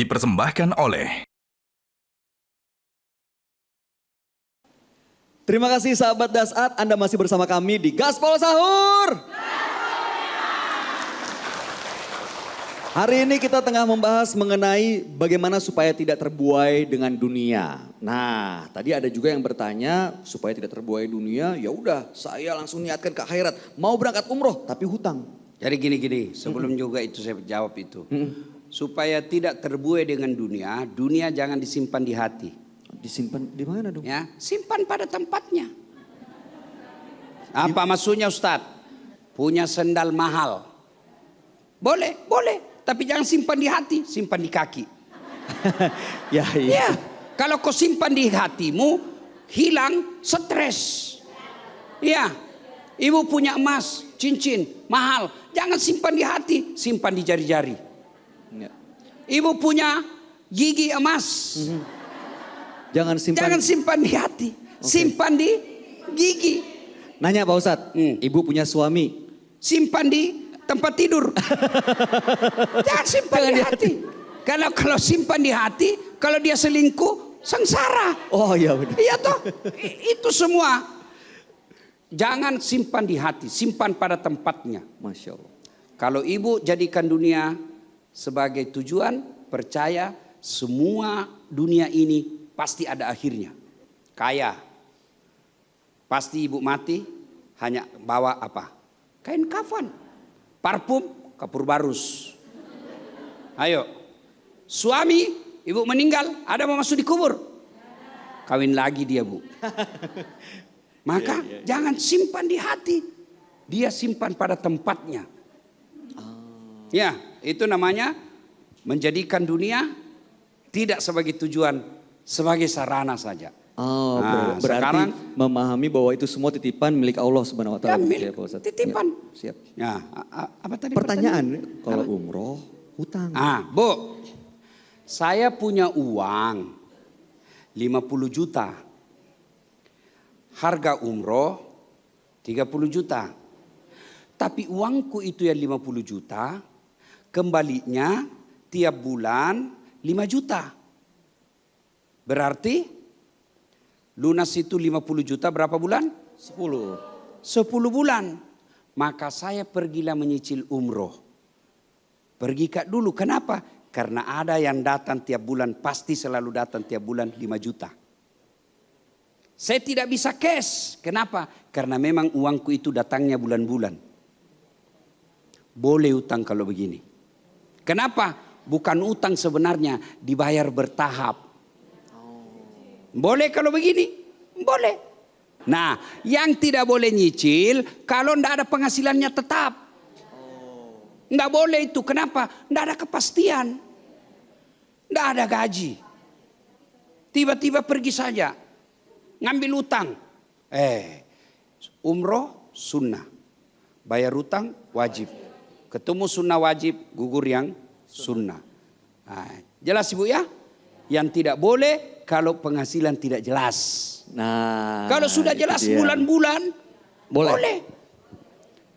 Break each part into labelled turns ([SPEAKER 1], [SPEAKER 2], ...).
[SPEAKER 1] dipersembahkan oleh...
[SPEAKER 2] Terima kasih sahabat Dasat, Anda masih bersama kami di Gaspol Sahur. Hari ini kita tengah membahas mengenai bagaimana supaya tidak terbuai dengan dunia. Nah, tadi ada juga yang bertanya supaya tidak terbuai dunia, ya udah saya langsung niatkan ke akhirat. Mau berangkat umroh tapi hutang.
[SPEAKER 3] Jadi gini, sebelum juga itu saya jawab itu. Supaya tidak terbuai dengan dunia, dunia jangan disimpan di hati.
[SPEAKER 2] Disimpan di mana dong?
[SPEAKER 3] Ya, simpan pada tempatnya. Apa maksudnya Ustadz? Punya sendal mahal. Boleh. Tapi jangan simpan di hati, simpan di kaki.
[SPEAKER 2] Ya.
[SPEAKER 3] Kalau kau simpan di hatimu, hilang stres. Ya, ibu punya emas, cincin, mahal. Jangan simpan di hati, simpan di jari-jari.
[SPEAKER 2] Ya.
[SPEAKER 3] Ibu punya gigi emas.
[SPEAKER 2] Jangan
[SPEAKER 3] simpan di hati, simpan di gigi.
[SPEAKER 2] Nanya Pak Ustadz, ibu punya suami.
[SPEAKER 3] Simpan di tempat tidur. Jangan simpan di hati. Kalau simpan di hati, kalau dia selingkuh, sengsara.
[SPEAKER 2] Oh iya benar.
[SPEAKER 3] Iya toh, itu semua. Jangan simpan di hati, simpan pada tempatnya.
[SPEAKER 2] Masya Allah.
[SPEAKER 3] Kalau ibu jadikan dunia sebagai tujuan, percaya semua dunia ini pasti ada akhirnya. Kaya. Pasti ibu mati hanya bawa apa? Kain kafan. Parfum, kapur barus. Ayo. Suami, ibu meninggal, ada mau masuk di kubur. Kawin lagi dia, Bu. Maka jangan simpan di hati. Dia simpan pada tempatnya. Ya, itu namanya menjadikan dunia tidak sebagai tujuan, sebagai sarana saja.
[SPEAKER 2] Oh,
[SPEAKER 3] Nah,
[SPEAKER 2] berarti
[SPEAKER 3] sekarang
[SPEAKER 2] memahami bahwa itu semua titipan milik Allah Subhanahu wa taala.
[SPEAKER 3] milik titipan.
[SPEAKER 2] Ya, siap.
[SPEAKER 3] Ya, apa tadi
[SPEAKER 2] Pertanyaan, kalau umroh, hutang.
[SPEAKER 3] Bu, saya punya uang 50 juta. Harga umroh 30 juta. Tapi uangku itu yang 50 juta, kembalinya tiap bulan 5 juta. Berarti lunas itu 50 juta berapa bulan?
[SPEAKER 2] 10
[SPEAKER 3] bulan. Maka saya pergilah menyicil umroh. Pergi Kak dulu, kenapa? Karena ada yang datang tiap bulan, pasti selalu datang tiap bulan 5 juta. Saya tidak bisa cash, kenapa? Karena memang uangku itu datangnya bulan-bulan. Boleh utang kalau begini. Kenapa? Bukan utang sebenarnya, dibayar bertahap. Boleh kalau begini? Boleh. Nah, yang tidak boleh nyicil kalau tidak ada penghasilannya tetap. Tidak boleh itu. Kenapa? Tidak ada kepastian. Tidak ada gaji. Tiba-tiba pergi saja. Ngambil utang. Umroh sunnah. Bayar utang wajib. Ketemu sunnah wajib, gugur yang sunnah. Nah, jelas Ibu ya? Yang tidak boleh kalau penghasilan tidak jelas.
[SPEAKER 2] Nah,
[SPEAKER 3] kalau sudah jelas bulan-bulan boleh.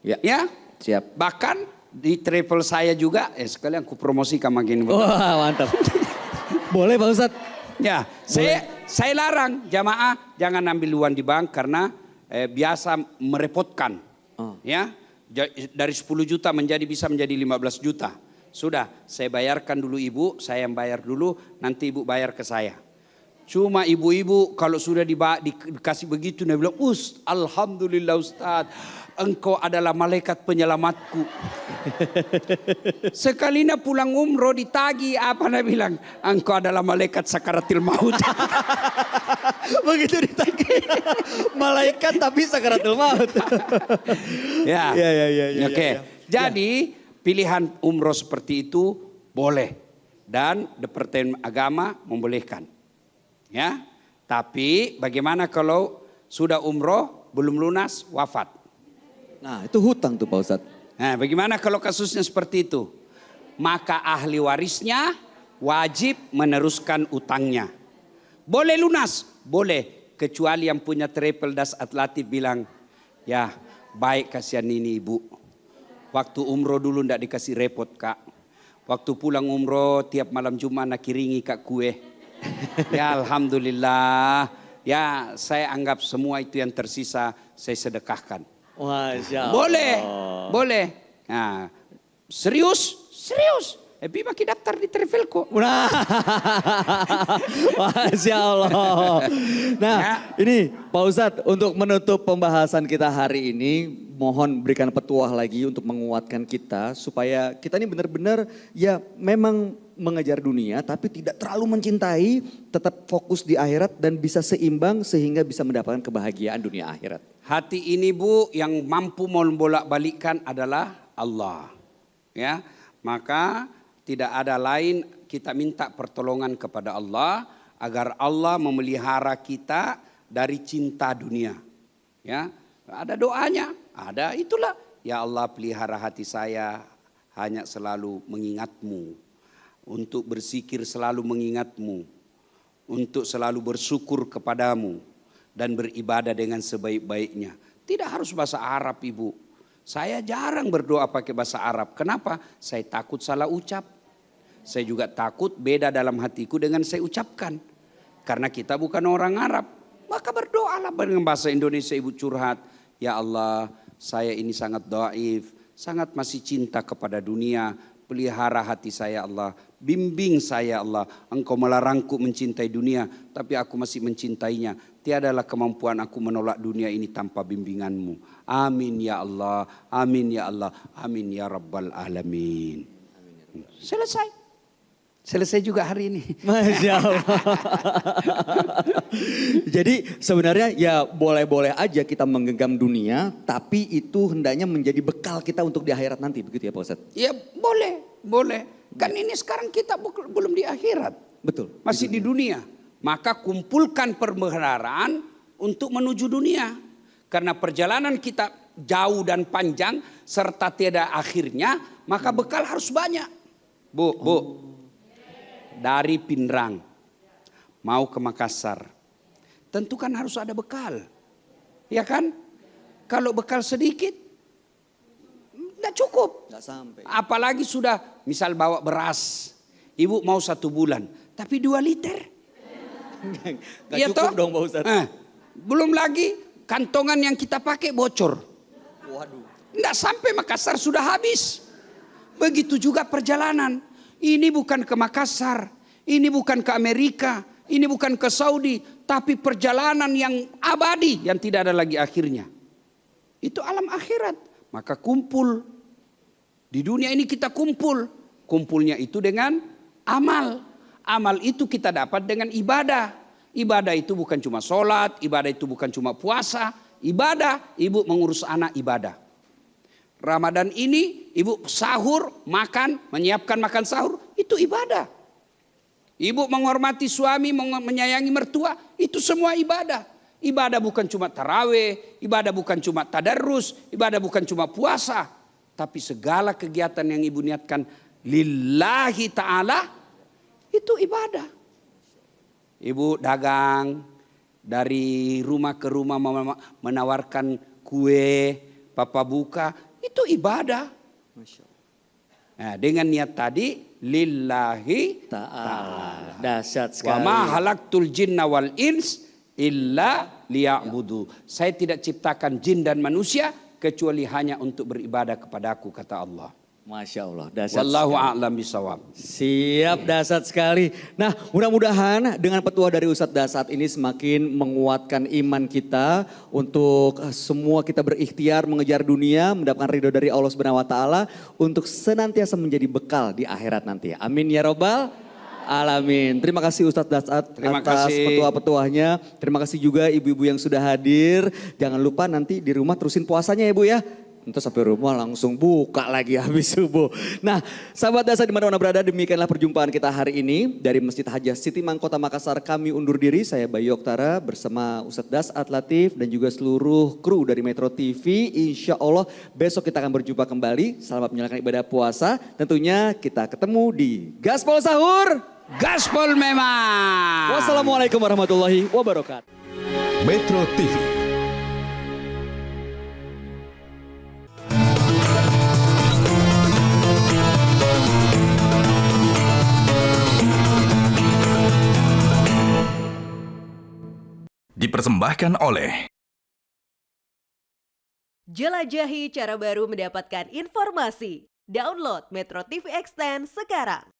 [SPEAKER 3] Ya,
[SPEAKER 2] siap.
[SPEAKER 3] Bahkan di travel saya juga, sekalian aku promosikan makin.
[SPEAKER 2] Wah, mantap. Boleh Pak Ustadz?
[SPEAKER 3] Ya, saya larang jamaah jangan ambil uang di bank karena biasa merepotkan. Ya, dari 10 juta bisa menjadi 15 juta. Sudah, saya bayarkan dulu ibu, saya yang bayar dulu, nanti ibu bayar ke saya. Cuma ibu-ibu kalau sudah dikasih begitu, dia bilang, Alhamdulillah Ustaz, engkau adalah malaikat penyelamatku. Sekalinya pulang umroh ditagi, apa dia bilang, engkau adalah malaikat sakaratil maut.
[SPEAKER 2] Begitu ditagi, malaikat tapi sakaratul maut.
[SPEAKER 3] Ya. Oke.
[SPEAKER 2] Ya.
[SPEAKER 3] Jadi pilihan umroh seperti itu boleh dan Departemen Agama membolehkan. Ya. Tapi bagaimana kalau sudah umroh belum lunas wafat?
[SPEAKER 2] Nah, itu hutang tuh Pak Ustadz.
[SPEAKER 3] Nah, bagaimana kalau kasusnya seperti itu? Maka ahli warisnya wajib meneruskan utangnya. Boleh lunas? Boleh. Kecuali yang punya travel das atlatif bilang, ya baik kasihan ini ibu. Waktu umroh dulu ndak dikasih repot Kak. Waktu pulang umroh tiap malam Jumat nak kiringi kak kue. Ya alhamdulillah. Ya saya anggap semua itu yang tersisa saya sedekahkan.
[SPEAKER 2] Masya Allah.
[SPEAKER 3] Boleh. Nah, serius. Ebi makin daftar di Travelco.
[SPEAKER 2] Nah, Masya Allah. Nah, ini Pak Ustadz untuk menutup pembahasan kita hari ini, mohon berikan petuah lagi untuk menguatkan kita supaya kita ini benar-benar ya memang mengejar dunia tapi tidak terlalu mencintai, tetap fokus di akhirat dan bisa seimbang sehingga bisa mendapatkan kebahagiaan dunia akhirat.
[SPEAKER 3] Hati ini Bu yang mampu membolak-balikkan adalah Allah. Ya, maka tidak ada lain kita minta pertolongan kepada Allah agar Allah memelihara kita dari cinta dunia. Ya, ada doanya, ada itulah. Ya Allah pelihara hati saya hanya selalu mengingat-Mu. Untuk berzikir selalu mengingat-Mu. Untuk selalu bersyukur kepadamu. Dan beribadah dengan sebaik-baiknya. Tidak harus bahasa Arab Ibu. Saya jarang berdoa pakai bahasa Arab. Kenapa? Saya takut salah ucap. Saya juga takut beda dalam hatiku dengan saya ucapkan. Karena kita bukan orang Arab. Maka berdoalah dengan bahasa Indonesia Ibu curhat. Ya Allah, saya ini sangat dhaif. Sangat masih cinta kepada dunia. Pelihara hati saya Allah. Bimbing saya Allah. Engkau melarangku mencintai dunia. Tapi aku masih mencintainya. Tiadalah kemampuan aku menolak dunia ini tanpa bimbinganmu. Amin ya Allah. Amin ya Allah. Amin ya Rabbal Alamin. Selesai juga hari ini.
[SPEAKER 2] Masya Allah. Jadi sebenarnya ya boleh-boleh aja kita menggenggam dunia. Tapi itu hendaknya menjadi bekal kita untuk di akhirat nanti. Begitu ya Pak Ustadz?
[SPEAKER 3] Ya boleh. Kan ini sekarang kita belum di akhirat.
[SPEAKER 2] Betul.
[SPEAKER 3] Masih di dunia. Maka kumpulkan perbendaharaan untuk menuju dunia. Karena perjalanan kita jauh dan panjang serta tiada akhirnya. Maka bekal harus banyak. Bu. Dari Pinrang mau ke Makassar. Tentu kan harus ada bekal. Ya kan? Kalau bekal sedikit tidak cukup.
[SPEAKER 2] Nggak sampai.
[SPEAKER 3] Apalagi sudah misal bawa beras. Ibu mau 1 bulan. Tapi 2 liter.
[SPEAKER 2] Nggak
[SPEAKER 3] Ya
[SPEAKER 2] cukup
[SPEAKER 3] toh?
[SPEAKER 2] dong Pak Ustadz.
[SPEAKER 3] Belum lagi kantongan yang kita pakai bocor.
[SPEAKER 2] Waduh.
[SPEAKER 3] Tidak sampai Makassar sudah habis. Begitu juga perjalanan. Ini bukan ke Makassar. Ini bukan ke Amerika. Ini bukan ke Saudi. Tapi perjalanan yang abadi. Yang tidak ada lagi akhirnya. Itu alam akhirat. Maka kumpul. Di dunia ini kita kumpul. Kumpulnya itu dengan amal. Amal itu kita dapat dengan ibadah. Ibadah itu bukan cuma sholat. Ibadah itu bukan cuma puasa. Ibadah, ibu mengurus anak ibadah. Ramadan ini ibu sahur, makan, menyiapkan makan sahur. Itu ibadah. Ibu menghormati suami, menyayangi mertua. Itu semua ibadah. Ibadah bukan cuma tarawih. Ibadah bukan cuma tadarrus. Ibadah bukan cuma puasa. Tapi segala kegiatan yang ibu niatkan lillahi ta'ala. Itu ibadah. Ibu dagang. Dari rumah ke rumah menawarkan kue. Papa buka. Itu ibadah.
[SPEAKER 2] Masya Allah.
[SPEAKER 3] Nah, dengan niat tadi lillahi
[SPEAKER 2] Ta'ala. Dahsyat
[SPEAKER 3] wa
[SPEAKER 2] sekali.
[SPEAKER 3] ma halaktul jinna wal ins illa liya'budu. Saya tidak ciptakan jin dan manusia kecuali hanya untuk beribadah kepadaku, kata Allah.
[SPEAKER 2] Masya Allah. Dahsyat
[SPEAKER 3] Wallahu
[SPEAKER 2] sekali.
[SPEAKER 3] a'lam bisawab.
[SPEAKER 2] Siap, dahsyat sekali. Nah, mudah-mudahan dengan petua dari Ustadz Dasat ini semakin menguatkan iman kita untuk semua kita berikhtiar mengejar dunia, mendapatkan ridho dari Allah Subhanahu wa taala untuk senantiasa menjadi bekal di akhirat nanti. Amin ya robbal alamin. Terima kasih Ustadz Dasat atas petua-petuahnya. Terima kasih juga ibu-ibu yang sudah hadir. Jangan lupa nanti di rumah terusin puasanya ya Bu ya. Entah sampai rumah langsung buka lagi habis subuh. Nah, sahabat Dasar di mana-mana berada, demikianlah perjumpaan kita hari ini dari Masjid Hajah Siti Mangkota Makassar. Kami undur diri, saya Bayu Oktara bersama Ustadz Dasat Latif dan juga seluruh kru dari Metro TV. Insya Allah besok kita akan berjumpa kembali. Selamat menjalankan ibadah puasa. Tentunya kita ketemu di Gaspol Sahur.
[SPEAKER 3] Gaspol memang.
[SPEAKER 2] Wassalamualaikum warahmatullahi wabarakatuh.
[SPEAKER 1] Metro TV.
[SPEAKER 4] dipersembahkan oleh
[SPEAKER 5] Jelajahi cara baru mendapatkan informasi. Download Metro TV Extend sekarang.